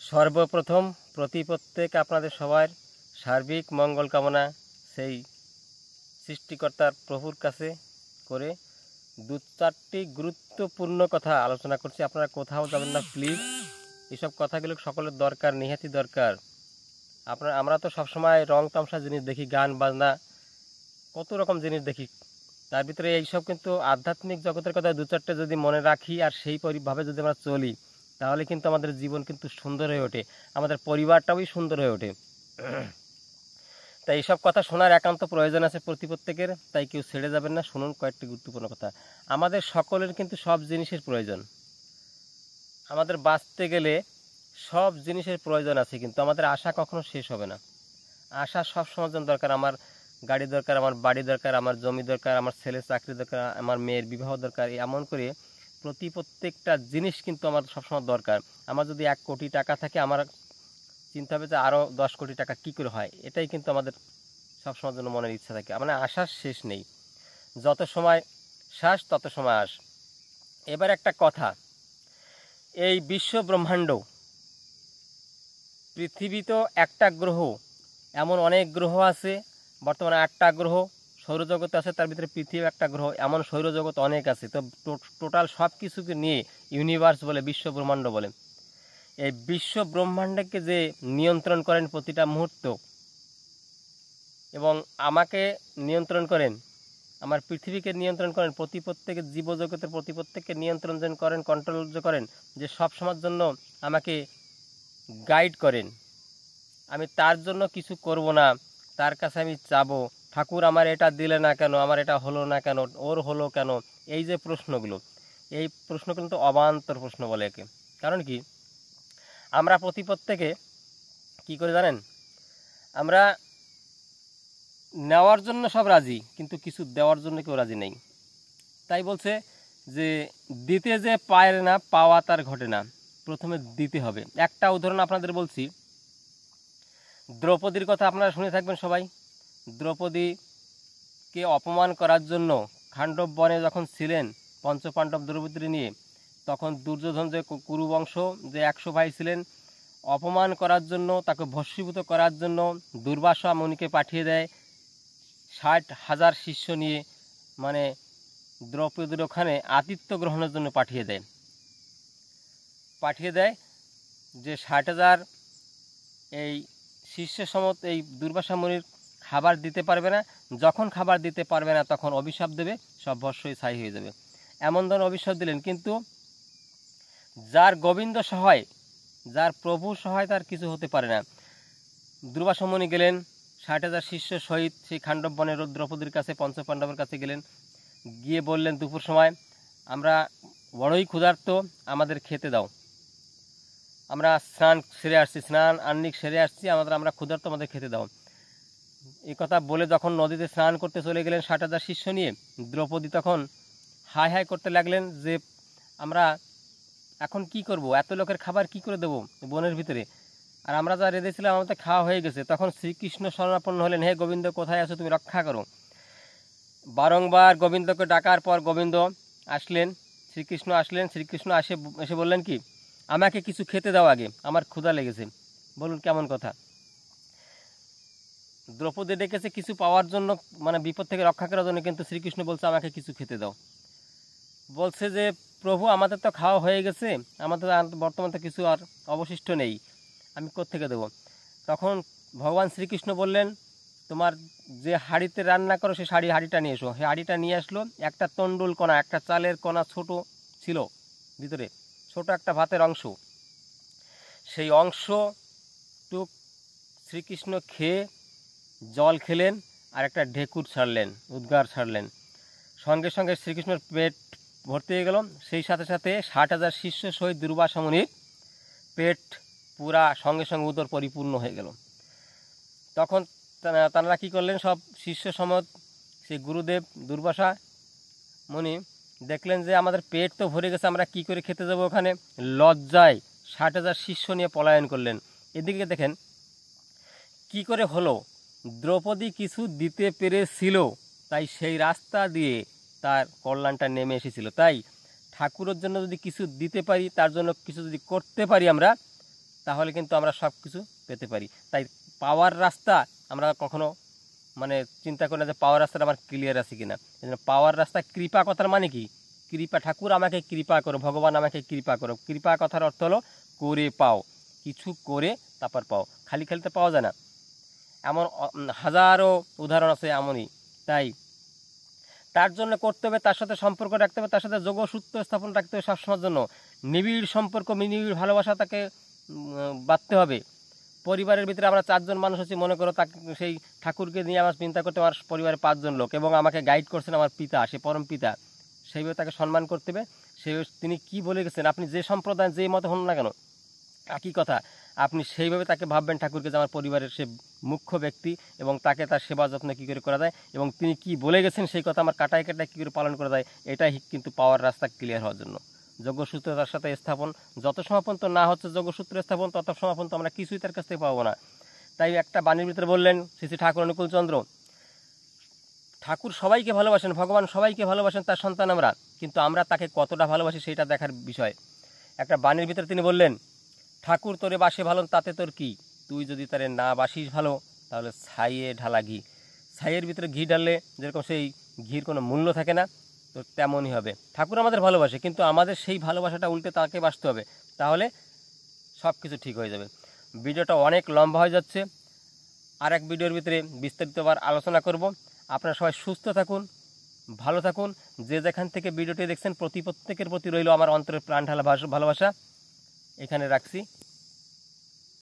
সর্বপ্রথম প্রত্যেক আপনাদের সবার সার্বিক মঙ্গল কামনা সেই সৃষ্টিকর্তার প্রভুর কাছে করে দু চারটি গুরুত্বপূর্ণ কথা আলোচনা করছি। আপনারা কোথাও যাবেন না প্লিজ। এসব কথাগুলো সকলের দরকার, নিহাতি দরকার। আমরা তো সবসময় রং তামসা জিনিস দেখি, গান বাজনা, কত রকম জিনিস দেখি। তার ভিতরে এইসব কিন্তু আধ্যাত্মিক জগতের কথা দু চারটে যদি মনে রাখি আর সেই ভাবে যদি আমরা চলি, তাহলে কিন্তু আমাদের জীবন কিন্তু সুন্দর হয়ে ওঠে, আমাদের পরিবারটাও সুন্দর হয়ে ওঠে। তাই এইসব কথা শোনার একান্ত প্রয়োজন আছে প্রত্যেকের। তাই কেউ ছেড়ে যাবেন না, শুনুন কয়েকটি গুরুত্বপূর্ণ কথা। আমাদের সকলের কিন্তু সব জিনিসের প্রয়োজন। আমাদের বাঁচতে গেলে সব জিনিসের প্রয়োজন আছে, কিন্তু আমাদের আশা কখনো শেষ হবে না। আশা সব সময় জন্য দরকার। আমার গাড়ি দরকার, আমার বাড়ি দরকার, আমার জমি দরকার, আমার ছেলের চাকরি দরকার, আমার মেয়ের বিবাহ দরকার। এমন করে প্রত্যেকটা জিনিস কিন্তু আমার সবসময় দরকার। আমার যদি 1 কোটি টাকা থাকে, আমার চিন্তা হবে যে আরও 10 কোটি টাকা কী করে হয়। এটাই কিন্তু আমাদের সবসময়ের জন্য মনের ইচ্ছা থাকে। মানে আশার শেষ নেই, যত সময় শ্বাস তত সময় আস। এবার একটা কথা, এই বিশ্ব ব্রহ্মাণ্ড, পৃথিবী তো একটা গ্রহ, এমন অনেক গ্রহ আছে। বর্তমানে 8টা গ্রহ সৌরজগতে আছে, তার ভিতরে পৃথিবী একটা গ্রহ। এমন সৌরজগৎ অনেক আছে। তো টোটাল সব কিছুকে নিয়ে ইউনিভার্স বলে, বিশ্ব ব্রহ্মাণ্ড বলে। এই বিশ্ব ব্রহ্মাণ্ডকে যে নিয়ন্ত্রণ করেন প্রতিটা মুহূর্ত, এবং আমাকে নিয়ন্ত্রণ করেন, আমার পৃথিবীকে নিয়ন্ত্রণ করেন, প্রত্যেকের জীবজগতের প্রত্যেককে নিয়ন্ত্রণ করেন, কন্ট্রোল করেন, যে সব সময়ের জন্য আমাকে গাইড করেন। আমি তার জন্য কিছু করব না, তার কাছে আমি চাবো, ঠাকুর আমার এটা দিলে না কেন, আমার এটা হলো না কেন, ওর হলো কেন। এই যে প্রশ্নগুলো, এই প্রশ্ন কিন্তু অবান্তর প্রশ্ন বলে একে। কারণ কি, আমরা প্রত্যেকে কি করে জানেন, আমরা নেওয়ার জন্য সব রাজি, কিন্তু কিছু দেওয়ার জন্য কেউ রাজি নেই। তাই বলছে যে দিতে যে পায় না, পাওয়া তার ঘটে না, প্রথমে দিতে হবে। একটা উদাহরণ আপনাদের বলছি। দ্রৌপদীর কথা আপনারা শুনে থাকবেন সবাই। দ্রৌপদীকে অপমান করার জন্য খাণ্ডব বনে যখন ছিলেন পঞ্চপাণ্ডব দ্রৌপদী নিয়ে, তখন দুর্যোধন যে কুরুবংশ যে 100 ভাই ছিলেন, অপমান করার জন্য, তাকে ভস্মীভূত করার জন্য দুর্বাসা মুনিকে পাঠিয়ে দেয় 60,000 শিষ্য নিয়ে। মানে দ্রৌপদীর ওখানে আতিথ্য গ্রহণের জন্য পাঠিয়ে দেয় যে 60,000 এই শিষ্য সমত এই দুর্বাসা মুনির খাবার দিতে পারবে না। যখন খাবার দিতে পারবে না, তখন অভিশাপ দেবে, সব ভস্মই ছাই হয়ে যাবে। এমন ধরনের অভিশাপ দিলেন। কিন্তু যার গোবিন্দ সহায়, যার প্রভু সহায়, তার কিছু হতে পারে না। দুর্বাসা মুনি গেলেন 60,000 শিষ্য সহিত সেই খাণ্ডব বনের দ্রৌপদীর কাছে, পঞ্চপাণ্ডবের কাছে গেলেন। গিয়ে বললেন, দুপুর সময় আমরা বড়ই ক্ষুধার্ত, আমাদের খেতে দাও। আমরা স্নান আহ্নিক সেরে আসছি, আমরা ক্ষুধার্ত, আমাদের খেতে দাও। এই কথা বলে যখন নদীতে স্নান করতে চলে গেলেন 60,000 শিষ্য নিয়ে, দ্রৌপদী তখন হাই হাই করতে লাগলেন যে আমরা এখন কি করব, এত লোকের খাবার কি করে দেবো বনের ভিতরে, আর আমরা যা রেঁধেছিলাম আমাদের খাওয়া হয়ে গেছে। তখন শ্রীকৃষ্ণ শরণাপন্ন হলেন, হে গোবিন্দ, কোথায় আছো তুমি, রক্ষা করো। বারংবার গোবিন্দকে ডাকার পর গোবিন্দ আসলেন, শ্রীকৃষ্ণ আসলেন। শ্রীকৃষ্ণ এসে বললেন কি, আমাকে কিছু খেতে দাও আগে, আমার ক্ষুধা লেগেছে। বলুন কেমন কথা। দ্রৌপদী ডেকেছে কিছু পাওয়ার জন্য, মানে বিপদ থেকে রক্ষা করার জন্য, কিন্তু শ্রীকৃষ্ণ বলছে আমাকে কিছু খেতে দাও। বলছে যে প্রভু, আমাদের তো খাওয়া হয়ে গেছে, আমাদের বর্তমানে তো কিছু আর অবশিষ্ট নেই, আমি কোত্থেকে দেবো। তখন ভগবান শ্রীকৃষ্ণ বললেন, তোমার যে হাঁড়িতে রান্না করো সেই হাঁড়িটা নিয়ে এসো। সেই হাঁড়িটা নিয়ে আসলো। একটা তন্ডুল কণা, একটা চালের কণা ছোট ছিল ভিতরে, ছোট একটা ভাতের অংশ। সেই অংশটুক শ্রীকৃষ্ণ খেয়ে জল খেলেন, আর একটা ঢেকুর ছাড়লেন, উদ্গার ছাড়লেন। সঙ্গে সঙ্গে শ্রীকৃষ্ণের পেট ভর্তি হয়ে গেল। সেই সাথে সাথে 60,000 শিষ্য সহিত দুর্বাসা মুনির পেট পুরা সঙ্গে সঙ্গে উদর পরিপূর্ণ হয়ে গেল। তখন তাঁরা কী করলেন, সব শিষ্য সমত সেই গুরুদেব দুর্বাসা মুনি দেখলেন যে আমাদের পেট তো ভরে গেছে, আমরা কি করে খেতে যাবো ওখানে। লজ্জায় 60,000 শিষ্য নিয়ে পলায়ন করলেন। এদিকে দেখেন কি করে হলো, দ্রৌপদী কিছু দিতে পেরেছিল, তাই সেই রাস্তা দিয়ে তার কল্যাণটা নেমে এসেছিল। তাই ঠাকুরের জন্য যদি কিছু দিতে পারি, তার জন্য কিছু যদি করতে পারি আমরা, তাহলে কিন্তু আমরা সব কিছু পেতে পারি। তাই পাওয়ার রাস্তা আমরা কখনো মানে চিন্তা করি না যে পাওয়ার রাস্তাটা আমার ক্লিয়ার আছে কিনা। এই জন্য পাওয়ার রাস্তা, কৃপা কথার মানে কি? কৃপা, ঠাকুর আমাকে কৃপা করো, ভগবান আমাকে কৃপা করো। কৃপা কথার অর্থ হলো করে পাও, কিছু করে তারপর পাও, খালি খালি তো পাওয়া যায় না। এমন হাজারো উদাহরণ আছে এমনই। তাই তার জন্য করতে হবে, তার সাথে সম্পর্ক রাখতে হবে, তার সাথে যোগসূত্র স্থাপন রাখতে হবে সবসময়ের জন্য। নিবিড় সম্পর্ক, নিবিড় ভালোবাসা তাকে বাঁধতে হবে। পরিবারের ভিতরে আমরা 4 জন মানুষ আছি, মনে করো তাকে, সেই ঠাকুরকে নিয়ে আমার চিন্তা করতে আমার পরিবারে 5 জন লোক, এবং আমাকে গাইড করছেন আমার পিতা, সে পরম পিতা। সেইভাবে তাকে সম্মান করতে হবে। তিনি কি বলে গেছেন, আপনি যে সম্প্রদায় যে মতে হন না কেন, একই কথা, আপনি সেইভাবে তাকে ভাববেন ঠাকুরকে যে আমার পরিবারের সে মুখ্য ব্যক্তি, এবং তাকে তার সেবা যত্ন কী করে করা যায়, এবং তিনি কি বলে গেছেন সেই কথা আমার কাটায় কাটায় কী করে পালন করা যায়। এটাই কিন্তু পাওয়ার রাস্তা ক্লিয়ার হওয়ার জন্য। যোগসূত্র তার সাথে স্থাপন যত সময় পর্যন্ত না হচ্ছে, যোগসূত্র স্থাপন, তত সময় পর্যন্ত আমরা কিছুই তার কাছ থেকে পাবো না। তাই একটা বাণীর ভিতরে বললেন শ্রী শ্রী ঠাকুর অনুকূলচন্দ্র, ঠাকুর সবাইকে ভালোবাসেন, ভগবান সবাইকে ভালোবাসেন, তার সন্তান আমরা, কিন্তু আমরা তাকে কতটা ভালোবাসি সেটা দেখার বিষয়। একটা বাণীর ভিতরে তিনি বললেন, ঠাকুর তোরে বাসে ভালো তাতে তোর কি, তুই যদি তারে না বাসিস ভালো তাহলে ছাইয়ে ঢালা ঘি। ছাইয়ের ভিতরে ঘি ঢাললে যেরকম সেই ঘির কোনো মূল্য থাকে না, তো তেমনই হবে। ঠাকুর আমাদের ভালোবাসে, কিন্তু আমাদের সেই ভালোবাসাটা উল্টে তাকে বাসতে হবে, তাহলে সব কিছু ঠিক হয়ে যাবে। ভিডিওটা অনেক লম্বা হয়ে যাচ্ছে, আর এক ভিডিওর ভিতরে বিস্তারিতবার আলোচনা করব। আপনারা সবাই সুস্থ থাকুন, ভালো থাকুন। যে যেখান থেকে ভিডিওটি দেখছেন প্রত্যেকের প্রতি রইল আমার অন্তরের প্রাণ ঢালা ভালোবাসা। এখানে রাখছি।